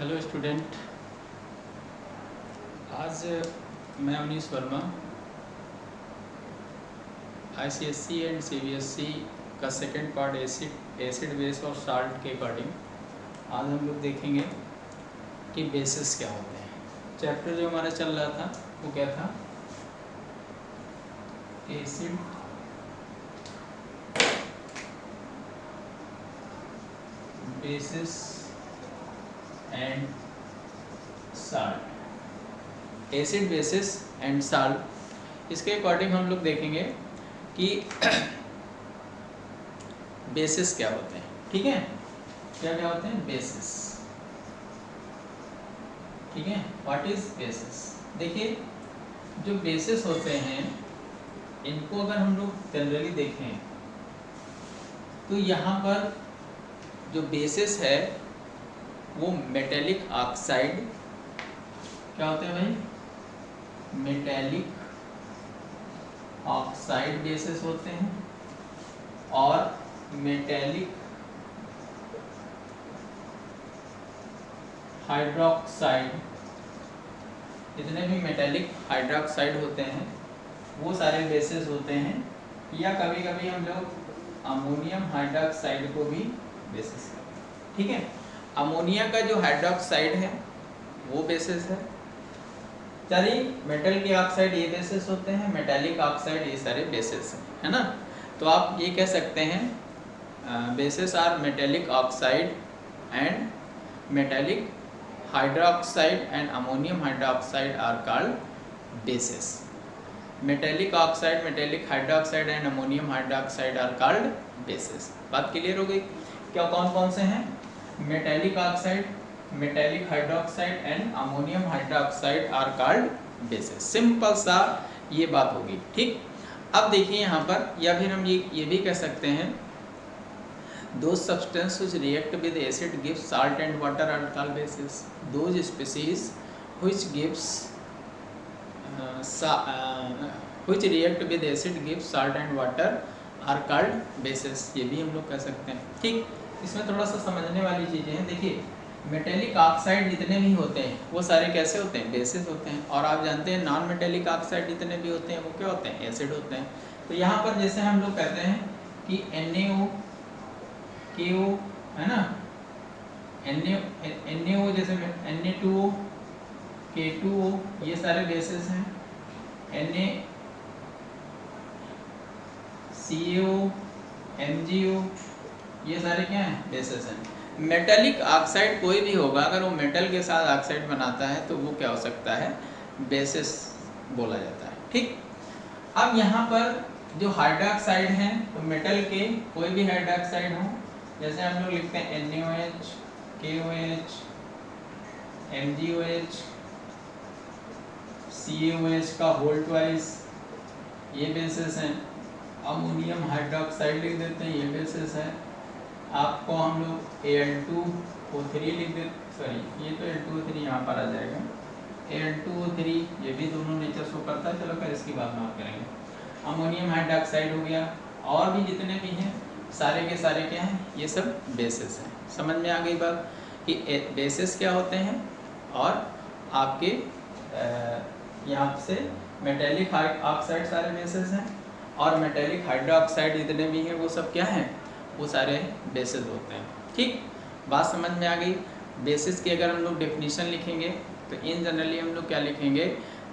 Hello student. आज मैं Avneesh Verma ICSE and CBSE का सेकंड पार्ट एसिड बेस और साल्ट के अकॉर्डिंग आज हम लोग देखेंगे कि बेसिस क्या होते हैं। चैप्टर जो हमारा चल रहा था वो क्या था? Acid basis and salt. Acid basis and salt, इसके अकॉर्डिंग हम लोग देखेंगे कि बेसिस क्या होते हैं। ठीक है, क्या क्या होते हैं? बेसिस। ठीक है, व्हाट इज बेसिस? देखिए, जो बेसिस होते हैं इनको अगर हम लोग जनरली देखें तो यहाँ पर जो बेसिस है वो मेटेलिक ऑक्साइड, क्या होते हैं भाई? मेटेलिक ऑक्साइड बेसिस होते हैं और मेटेलिक हाइड्रोक्साइड, जितने भी मेटेलिक हाइड्रोक्साइड होते हैं वो सारे बेसिस होते हैं। या कभी कभी हम लोग अमोनियम हाइड्रोक्साइड को भी बेसिस करते हैं। ठीक है, अमोनिया का जो हाइड्रोक्साइड है वो बेसिस है। चलिए, मेटल के ऑक्साइड ये बेसिस होते हैं, मेटेलिक ऑक्साइड ये सारे बेसिस हैं, है ना। तो आप ये कह सकते हैं bases are metallic oxide and metallic hydroxide and ammonium hydroxide are called bases. Metallic oxide, metallic hydroxide and ammonium hydroxide are called bases. बात क्लियर हो गई? क्या कौन कौन से हैं? Metallic oxide, metallic hydroxide and ammonium hydroxide are called bases. Simple सा ये बात होगी। ठीक, अब देखिए यहाँ पर, या फिर हम ये भी कह सकते हैं those substances which react with acid give salt and water are called bases. Those species which gives which react with acid give salt and water are called bases. ये भी हम लोग कह सकते हैं। ठीक, इसमें थोड़ा सा समझने वाली चीज़ें हैं। देखिए, मेटेलिक ऑक्साइड जितने भी होते हैं वो सारे कैसे होते हैं? बेसिस होते हैं। और आप जानते हैं नॉन मेटेलिक ऑक्साइड जितने भी होते हैं वो क्या होते हैं? एसिड होते हैं। तो यहाँ पर जैसे हम लोग कहते हैं कि NaO, KO, है ना, NaO जैसे Na2O, K2O, ये सारे बेसिस हैं। NaCO, MgO, ये सारे क्या हैं? बेसिस हैं। मेटेलिक ऑक्साइड कोई भी होगा, अगर वो मेटल के साथ ऑक्साइड बनाता है तो वो क्या हो सकता है? बेसिस बोला जाता है। ठीक, अब यहाँ पर जो हाइड्रोक्साइड हैं तो मेटल के कोई भी हाइड्रोक्साइड हो, जैसे हम लोग लिखते हैं NaOH, KOH, MgOH, CaOH का होल ट्वाइस, ये बेसिस हैं। अमोनियम हाइड्रोक्साइड लिख देते हैं, ये बेसिस है। आपको हम लोग Al2O3 लिख देते, सॉरी ये तो Al2O3 यहाँ पर आ जाएगा, Al2O3, ये भी दोनों नेचर शो करता है। चलो फिर इसकी बात बात करेंगे। अमोनियम हाइड्रोक्साइड हो गया, और भी जितने भी हैं सारे के सारे क्या हैं? ये सब बेसिस हैं। समझ में आ गई बात कि बेसिस क्या होते हैं? और आपके यहाँ से मेटेलिक ऑक्साइड सारे बेसिस हैं, और मेटेलिक हाइड्रोक्साइड जितने भी हैं वो सब क्या हैं? वो सारे बेसिस होते हैं। ठीक, बात समझ में आ गई। बेसिस की अगर हम लोग डेफिनेशन लिखेंगे तो इन जनरली हम लोग क्या लिखेंगे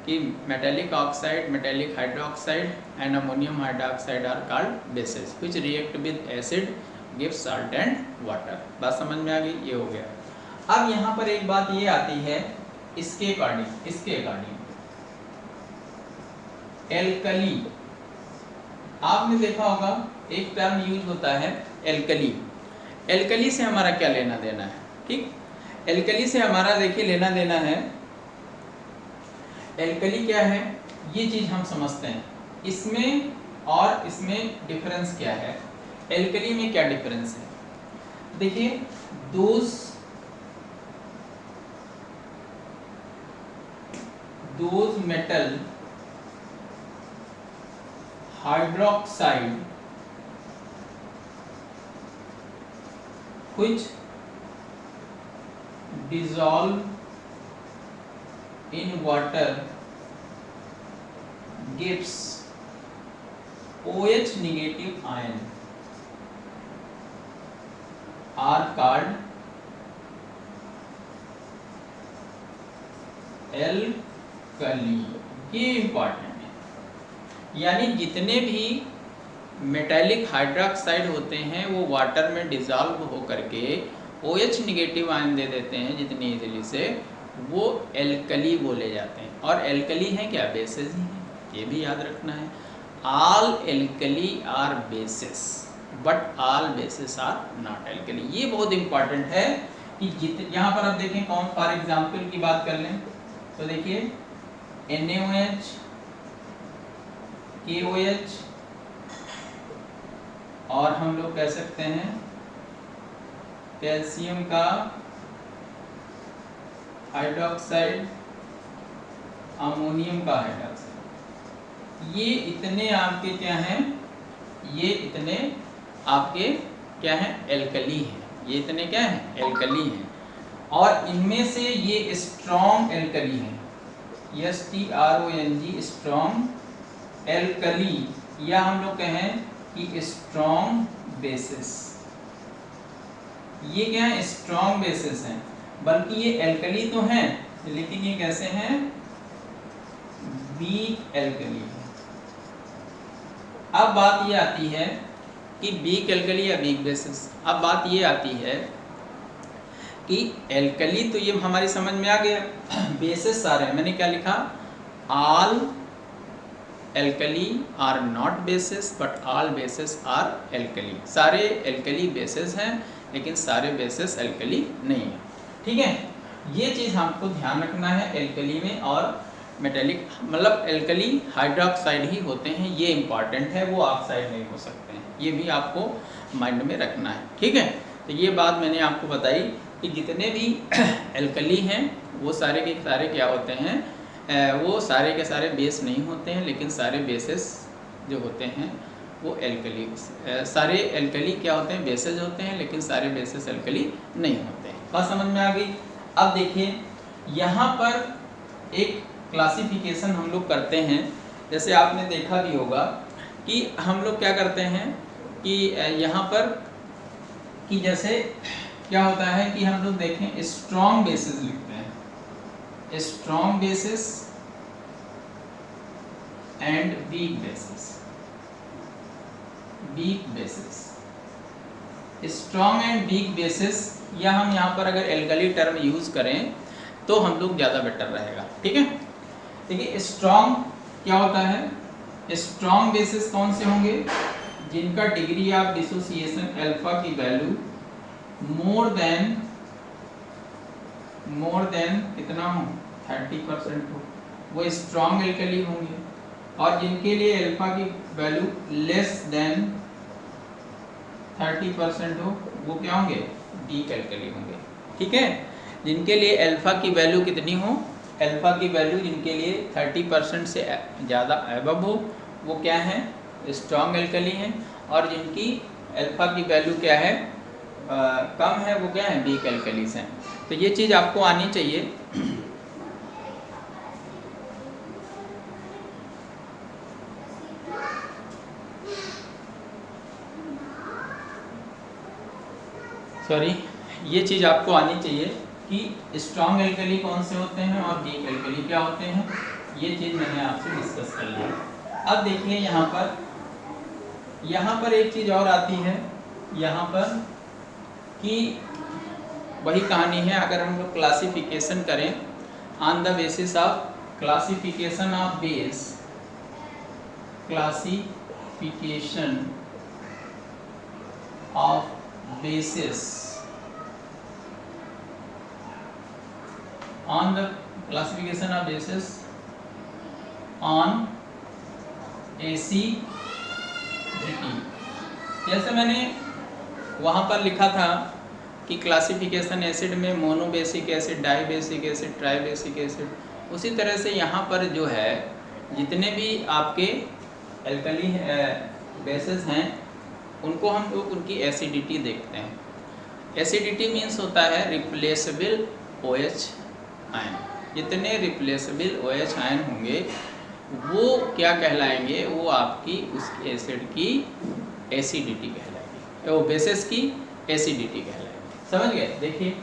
कि metallic oxide, metallic hydroxide and ammonium hydroxide are called bases which react with acid give salt and water. बात समझ में आ गई? ये हो गया। अब यहाँ पर एक बात ये आती है इसके अकॉर्डिंग एल्कली। आपने देखा होगा एक टर्म यूज होता है एल्कली। एल्कली से हमारा क्या लेना देना है? ठीक, एल्कली से हमारा देखिए लेना देना है, एल्कली क्या है ये चीज हम समझते हैं। इसमें और इसमें डिफरेंस क्या है? एल्कली में क्या डिफरेंस है? देखिए, those metal hydroxide which dissolve in water gives OH negative ion are called alkali. ये इंपॉर्टेंट है, यानी जितने भी मेटालिक हाइड्रोक्साइड होते हैं वो वाटर में डिजॉल्व होकर के OH निगेटिव आयन दे देते हैं जितनी इजीली से, वो एल्कली बोले जाते हैं। और एल्कली हैं क्या? बेसेस ही हैं, ये भी याद रखना है। All alkali are bases but all bases are not alkali. ये बहुत इंपॉर्टेंट है कि यहाँ पर आप देखें, कौन फॉर एग्जाम्पल की बात कर लें तो देखिए NaOH, KOH, और हम लोग कह सकते हैं कैल्शियम का हाइड्रोक्साइड, अमोनियम का हाइड्रोक्साइड, ये इतने आपके क्या हैं? ये इतने आपके क्या हैं? एल्कली हैं। ये इतने क्या हैं? एल्कली हैं। और इनमें से ये स्ट्रॉन्ग एल्कली हैं, STRONG, स्ट्रॉन्ग एल्कली, या हम लोग कहें कि स्ट्रॉन्ग बेसिस। ये क्या है? स्ट्रॉन्ग बेसिस हैं, बल्कि ये एल्कली तो हैं लेकिन ये कैसे हैं? वीक एल्कली है। अब बात ये आती है कि वीक एल्कली या वीक बेसिस। अब बात ये आती है कि एल्कली तो ये हमारी समझ में आ गया, बेसिस सारे हैं। मैंने क्या लिखा? All alkali are not bases but all bases are alkali. सारे एल्कली बेसिस हैं लेकिन सारे बेसिस एल्कली नहीं है। ठीक है, ये चीज़ हमको ध्यान रखना है। एल्कली में और मेटेलिक मतलब एल्कली हाइड्रोक्साइड ही होते हैं, ये इंपॉर्टेंट है, वो ऑक्साइड नहीं हो सकते हैं। ये भी आपको माइंड में रखना है। ठीक है, तो ये बात मैंने आपको बताई कि जितने भी एल्कली हैं वो सारे के सारे क्या होते हैं? वो सारे के सारे बेस नहीं होते हैं, लेकिन सारे बेसेस जो होते हैं वो एल्कली, सारे एल्कली क्या होते हैं? बेसेस होते हैं, लेकिन सारे बेसेस एल्कली नहीं होते हैं। बात समझ में आ गई? अब देखिए यहाँ पर एक क्लासिफिकेशन हम लोग करते हैं। जैसे आपने देखा भी होगा कि हम लोग क्या करते हैं कि यहाँ पर कि जैसे क्या होता है कि हम लोग देखें स्ट्रॉन्ग बेसिस लिखते हैं, strong bases and weak bases. Weak bases, strong and weak bases, या हम यहाँ पर अगर एल्कली टर्म यूज करें तो हम लोग ज़्यादा बेटर रहेगा। ठीक है, देखिए स्ट्रॉन्ग क्या होता है? स्ट्रॉन्ग बेसिस कौन से होंगे? जिनका डिग्री ऑफ डिसोसिएशन अल्फा की वैल्यू मोर देन कितना हो? 30% हो, वो स्ट्रॉन्ग एल्कली होंगे। और जिनके लिए अल्फा की वैल्यू लेस देन 30% हो वो क्या होंगे? वीक एल्कली होंगे। ठीक है, जिनके लिए अल्फा की वैल्यू कितनी हो? अल्फा की वैल्यू जिनके लिए 30% से ज़्यादा एबव हो वो क्या है? स्ट्रॉन्ग एल्कली हैं। और जिनकी अल्फा की वैल्यू क्या है? कम है, वो क्या है? वीक एल्कलीज हैं। तो ये चीज़ आपको आनी चाहिए। सॉरी, ये चीज़ आपको आनी चाहिए कि स्ट्रॉन्ग एल्कली कौन से होते हैं और वीक एल्कली क्या होते हैं। ये चीज़ मैंने आपसे डिस्कस कर ली। अब देखिए यहाँ पर एक चीज़ और आती है यहाँ पर कि वही कहानी है। अगर हम लोग क्लासिफिकेशन करें on the basis of classification of base, classification of basis on the classification of basis on acidity। जैसे मैंने वहाँ पर लिखा था कि क्लासिफिकेशन एसिड में monobasic acid, dibasic acid, tribasic acid, उसी तरह से यहाँ पर जो है जितने भी आपके एल्कली बेसिस हैं उनको हम लोग उनकी एसिडिटी देखते हैं। एसिडिटी मीन्स होता है रिप्लेसेबल OH आयन, जितने रिप्लेसेबल OH आयन होंगे वो क्या कहलाएंगे, वो आपकी उस एसिड की एसिडिटी कहलाएगी, वो बेसिस की एसिडिटी कहलाएगी। समझ गए? देखिए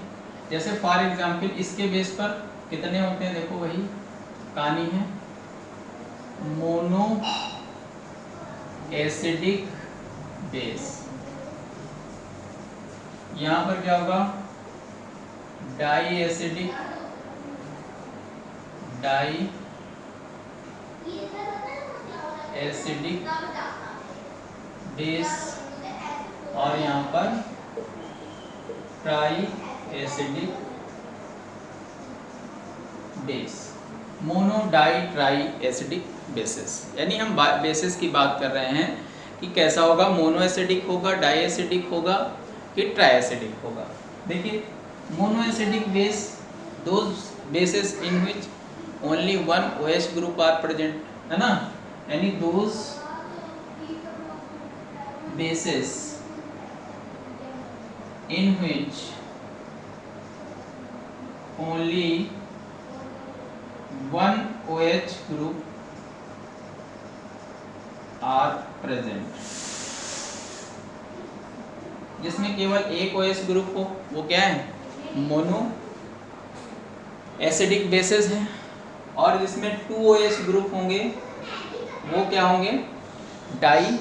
जैसे फॉर एग्जांपल इसके बेस पर कितने होते हैं, देखो वही कहानी है, मोनो एसिडिक बेस, यहाँ पर क्या होगा, डाई एसिडिक बेस, और यहाँ पर try acidic base, mono di tri acidic basis. यानी हम बेसिस की बात कर रहे हैं कि कैसा होगा, मोनो एसिडिक होगा, डाई एसिडिक होगा कि ट्राई एसिडिक होगा। देखिए mono acidic base, those bases in which only one OH group are present, है ना, यानी दोज bases in which only one OH group are present, जिसमें केवल एक OH ग्रुप हो, वो क्या है, मोनो एसिडिक बेसिस है। और जिसमें 2 OH ग्रुप होंगे वो क्या होंगे, डाई,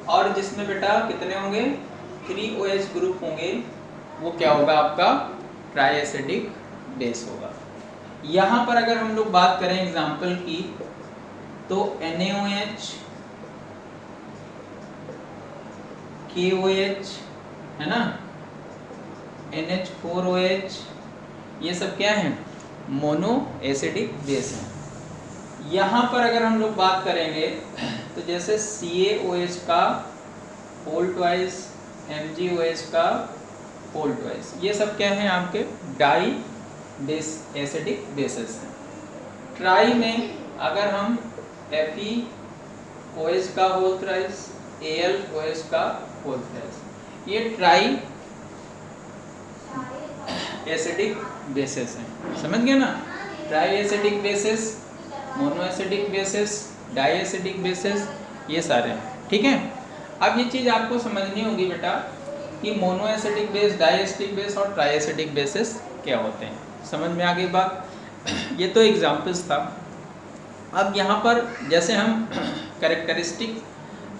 और जिसमें बेटा कितने होंगे, 3 OH ग्रुप होंगे, वो क्या होगा आपका ट्राई एसिडिक बेस होगा। यहाँ पर अगर हम लोग बात करें एग्जाम्पल की, तो NaOH, KOH, है ना, NH4OH, ये सब क्या है, मोनो एसिडिक बेस है। यहाँ पर अगर हम लोग बात करेंगे तो जैसे CaOH का होल ट्वाइस, MgOH का होल ट्वाइस, ये सब क्या है आपके डाई बेस एसिडिक बेसिस हैं। ट्राई में अगर हम FeOH का होल थ्राइस, AlOH का होल थ्राइस, ये ट्राई एसिडिक बेसिस हैं। समझ गए ना, tri acidic bases, mono acidic bases, di acidic bases, ये सारे हैं। ठीक है, अब ये चीज़ आपको समझनी होगी बेटा कि mono acidic base, di acidic base और ट्राई एसिडिक बेसिस क्या होते हैं। समझ में आ गई बात? ये तो एग्जाम्पल्स था। अब यहाँ पर जैसे हम कैरेक्टरिस्टिक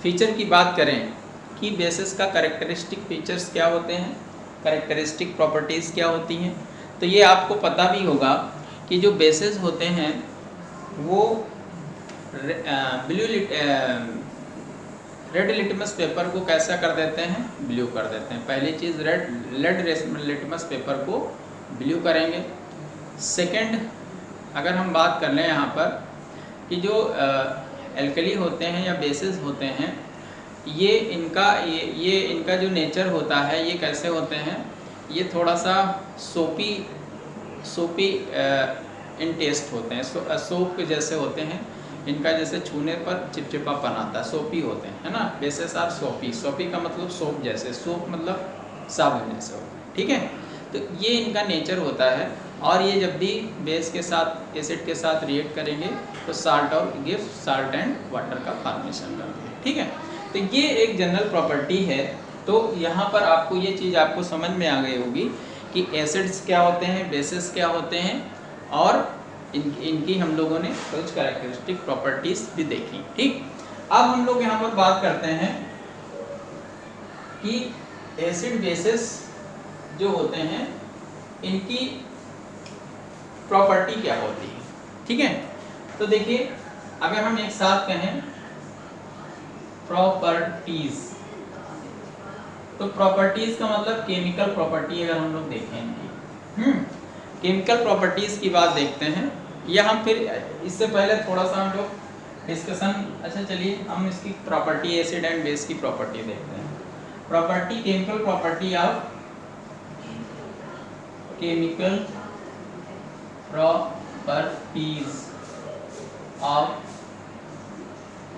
फीचर की बात करें कि बेसिस का कैरेक्टरिस्टिक फीचर्स क्या होते हैं, कैरेक्टरिस्टिक प्रॉपर्टीज़ क्या होती हैं, तो ये आपको पता भी होगा कि जो बेसिस होते हैं वो रेड लिटमस पेपर को कैसा कर देते हैं, ब्लू कर देते हैं। पहली चीज़ रेड लिटमस पेपर को ब्लू करेंगे। सेकंड, अगर हम बात कर लें यहाँ पर कि जो एल्कली होते हैं या बेसिस होते हैं, ये इनका जो नेचर होता है, ये कैसे होते हैं, ये थोड़ा सा सोपी इन टेस्ट होते हैं, सोप के जैसे होते हैं, इनका जैसे छूने पर चिपचिपापन आता है, सोपी होते हैं, है ना। बेसिस आर सोपी का मतलब सोप जैसे, सोप मतलब साबुन जैसे होता है। ठीक है, तो ये इनका नेचर होता है। और ये जब भी बेस के साथ, एसिड के साथ रिएक्ट करेंगे तो साल्ट एंड वाटर का फॉर्मेशन करते हैं। ठीक है, तो ये एक जनरल प्रॉपर्टी है। तो यहाँ पर आपको ये चीज़ आपको समझ में आ गई होगी कि एसिड्स क्या होते हैं, बेसिस क्या होते हैं, और इनकी हम लोगों ने कुछ कैरेक्टरिस्टिक प्रॉपर्टीज भी देखी। ठीक, अब हम लोग यहाँ पर बात करते हैं कि एसिड बेसिस जो होते हैं इनकी प्रॉपर्टी क्या होती है। ठीक है, तो देखिए अगर हम एक साथ कहें प्रॉपर्टीज, तो प्रॉपर्टीज का मतलब केमिकल प्रॉपर्टी अगर हम लोग देखें इनकी, केमिकल प्रॉपर्टीज की बात देखते हैं, या हम फिर इससे पहले थोड़ा सा हम लोग डिस्कशन, अच्छा चलिए हम इसकी प्रॉपर्टी, एसिड एंड बेस की प्रॉपर्टी देखते हैं। Property, chemical property of, chemical properties of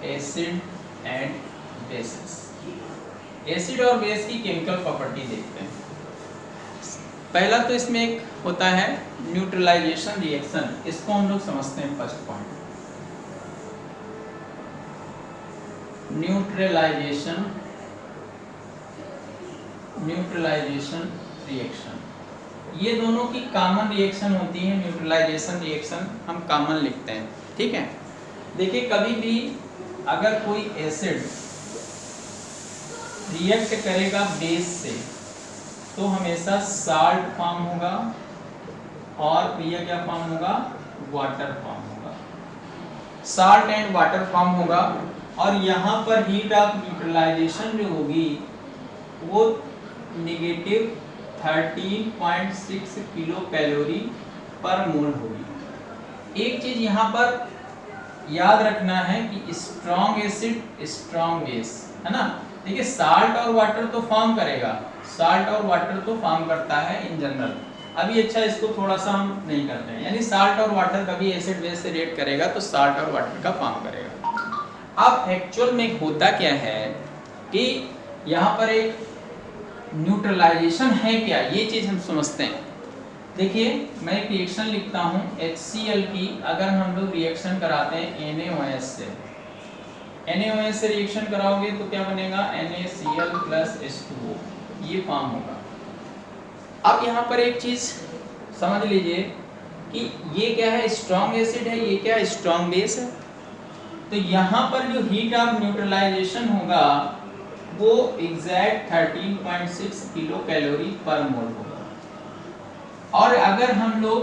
acid and bases. Acid और बेस की केमिकल प्रॉपर्टी देखते हैं। पहला तो इसमें एक होता है न्यूट्रलाइजेशन रिएक्शन, इसको हम लोग समझते हैं फर्स्ट पॉइंट। न्यूट्रलाइजेशन रिएक्शन, ये दोनों की कॉमन रिएक्शन होती है। न्यूट्रलाइजेशन रिएक्शन हम कॉमन लिखते हैं, ठीक है। देखिए कभी भी अगर कोई एसिड रिएक्ट करेगा बेस से तो हमेशा साल्ट फॉर्म होगा और यह क्या फॉर्म होगा, वाटर फॉर्म होगा। साल्ट एंड वाटर फॉर्म होगा और यहाँ पर हीट ऑफ न्यूट्रलाइजेशन जो होगी वो नेगेटिव 13.6 किलो कैलोरी पर मोल होगी। एक चीज यहाँ पर याद रखना है कि स्ट्रॉन्ग एसिड स्ट्रॉन्ग बेस, है ना। देखिए साल्ट और वाटर तो फॉर्म करेगा, साल्ट और वाटर तो फॉर्म करता है इन जनरल। अभी अच्छा इसको थोड़ा सा हम नहीं करते हैं, यानी साल्ट और वाटर कभी एसिड बेस से रिएक्ट करेगा तो साल्ट और वाटर का फॉर्म करेगा। अब एक्चुअल में होता क्या है कि यहाँ पर एक न्यूट्रलाइजेशन है क्या, ये चीज हम समझते हैं। देखिए मैं एक रिएक्शन लिखता हूँ HCl की, अगर हम लोग रिएक्शन कराते हैं NaOH से, NaOH से रिएक्शन कराओगे तो क्या बनेगा, NaCl प्लस H2O, ये फॉर्म होगा। अब यहाँ पर एक चीज समझ लीजिए कि ये क्या है, स्ट्रॉन्ग एसिड है, ये क्या है, स्ट्रॉन्ग बेस है। तो यहाँ पर जो हीट ऑफ न्यूट्रलाइजेशन होगा वो एग्जैक्ट 13.6 किलो कैलोरी पर मोल होगा। और अगर हम लोग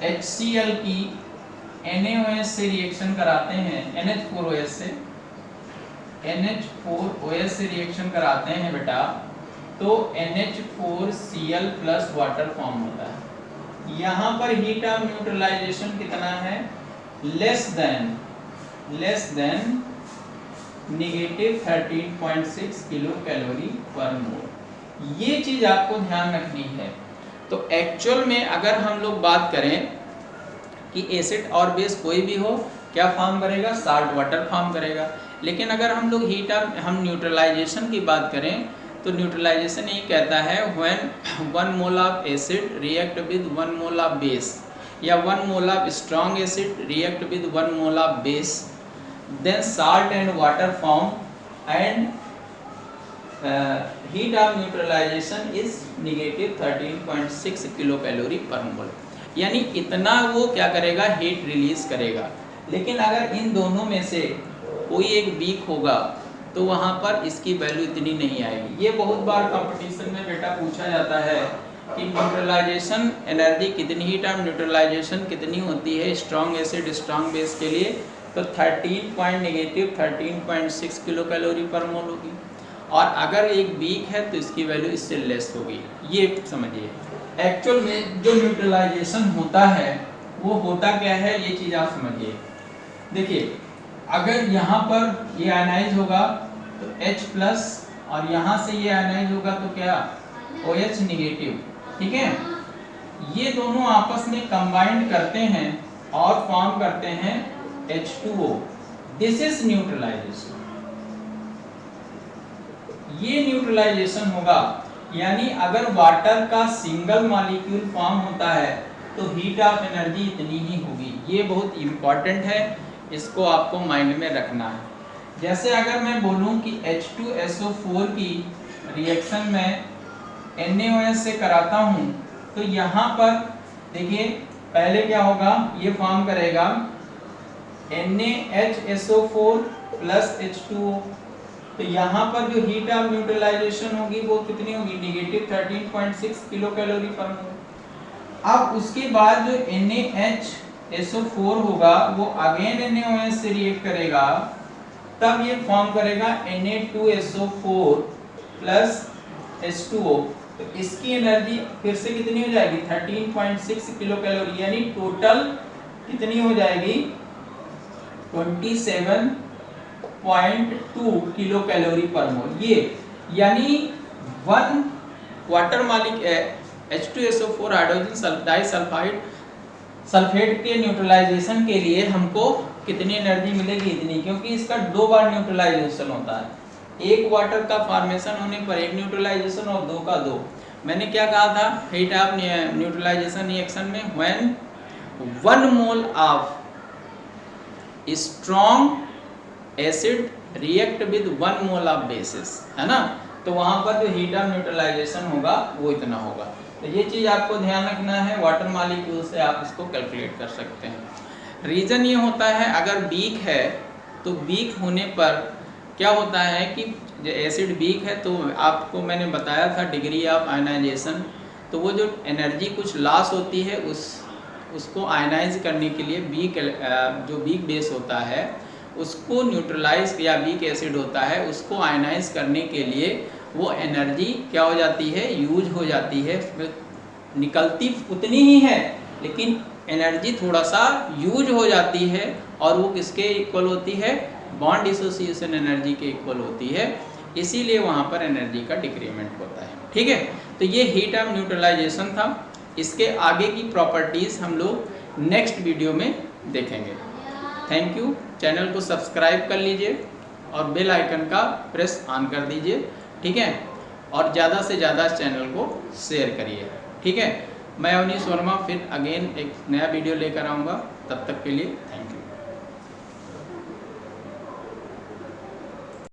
HCl की NaOH से रिएक्शन कराते हैं, NH4OH से रिएक्शन कराते हैं बेटा, तो NH4Cl प्लस वाटर फॉर्म होता है। यहाँ पर हीट ऑफ न्यूट्रलाइजेशन कितना है, less than negative 13.6 kilo calorie पर मोल। ये चीज आपको ध्यान रखनी है। तो एक्चुअल में अगर हम लोग बात करें कि एसिड और बेस कोई भी हो क्या फॉर्म करेगा, साल्ट वाटर फॉर्म करेगा। लेकिन अगर हम लोग हम न्यूट्रलाइजेशन की बात करें तो न्यूट्रलाइजेशन ये कहता है when 1 mole of acid react with 1 mole of base, या 1 mole of strong acid react with 1 mole of base, then salt and water form and heat of neutralization is negative 13.6 kilo calorie पर मोल। यानी इतना वो क्या करेगा, heat release करेगा। लेकिन अगर इन दोनों में से कोई एक वीक होगा तो वहाँ पर इसकी वैल्यू इतनी नहीं आएगी। ये बहुत बार कंपटीशन में बेटा पूछा जाता है कि न्यूट्रलाइजेशन एनर्जी कितनी, हीट ऑफ न्यूट्रलाइजेशन कितनी होती है स्ट्रॉन्ग एसिड स्ट्रॉन्ग बेस के लिए, तो नेगेटिव 13.6 किलो कैलोरी पर मोल होगी। और अगर एक वीक है तो इसकी वैल्यू इससे लेस होगी। ये समझिए एक्चुअल में जो न्यूट्रलाइजेशन होता है वो होता क्या है, ये चीज़ आप समझिए। देखिए अगर यहाँ पर ये आयनाइज होगा तो H प्लस, और यहाँ से ये आयनाइज होगा तो क्या, OH निगेटिव, ठीक है। ये दोनों आपस में कंबाइंड करते हैं और फॉर्म करते हैं H2O। This is neutralization. ये न्यूट्रलाइजेशन होगा, यानी अगर वाटर का सिंगल मॉलिक्यूल फॉर्म होता है तो हीट ऑफ एनर्जी इतनी ही होगी। ये बहुत इंपॉर्टेंट है, इसको आपको माइंड में रखना है। जैसे अगर मैं बोलूं कि H2SO4 की रिएक्शन में NaOH से कराता हूं तो यहाँ पर देखिए पहले क्या होगा, ये फॉर्म करेगा NaHSO4 प्लस H2O। तो यहाँ पर जो हीट ऑफ न्यूट्रलाइजेशन होगी वो कितनी होगी, नेगेटिव 13.6 किलो कैलोरी पर मोल। अब उसके बाद जो NaHSO4 होगा वो अगेन NaOH से रिएक्ट करेगा, तब ये फॉर्म करेगा Na2SO4 प्लस H2O। तो इसकी एनर्जी फिर से कितनी हो जाएगी, 13.6 किलो कैलोरी, यानी टोटल कितनी हो जाएगी, 27.2 किलो कैलोरी पर मोल। ये यानी 1 water H2SO4 hydrogen disulphide sulphate के न्यूट्रलाइजेशन के लिए हमको कितनी एनर्जी मिलेगी, इतनी, क्योंकि इसका 2 बार न्यूट्रलाइजेशन होता है। एक वाटर का फॉर्मेशन होने पर एक न्यूट्रलाइजेशन और 2 का 2। मैंने क्या कहा था हीट ऑफ न्यूट्रलाइजेशन रिएक्शन में, when 1 mole of strong acid react with 1 mole of basis, है ना। तो वहां पर जो हीट ऑफ न्यूट्रलाइजेशन होगा वो इतना होगा। तो ये चीज़ आपको ध्यान रखना है, वाटर मॉलिक्यूल से आप इसको कैलकुलेट कर सकते हैं। रीज़न ये होता है अगर वीक है तो वीक होने पर क्या होता है कि जो एसिड वीक है तो आपको मैंने बताया था डिग्री ऑफ आयनाइजेशन, तो वो जो एनर्जी कुछ लॉस होती है उसको आयनाइज करने के लिए वीक जो वीक बेस होता है उसको न्यूट्रलाइज, या वीक एसिड होता है उसको आयनाइज करने के लिए वो एनर्जी क्या हो जाती है, यूज हो जाती है। निकलती उतनी ही है लेकिन एनर्जी थोड़ा सा यूज हो जाती है, और वो किसके इक्वल होती है, बॉन्ड डिसोसिएशन एनर्जी के इक्वल होती है, इसीलिए वहाँ पर एनर्जी का डिक्रीमेंट होता है। ठीक है, तो ये हीट ऑफ न्यूट्रलाइजेशन था। इसके आगे की प्रॉपर्टीज़ हम लोग नेक्स्ट वीडियो में देखेंगे। Thank you. चैनल को सब्सक्राइब कर लीजिए और बेल आइकन का प्रेस ऑन कर दीजिए, ठीक है, और ज़्यादा से ज़्यादा चैनल को शेयर करिए। ठीक है, मैं अवनीश वर्मा फिर अगेन एक नया वीडियो लेकर आऊँगा, तब तक के लिए थैंक यू।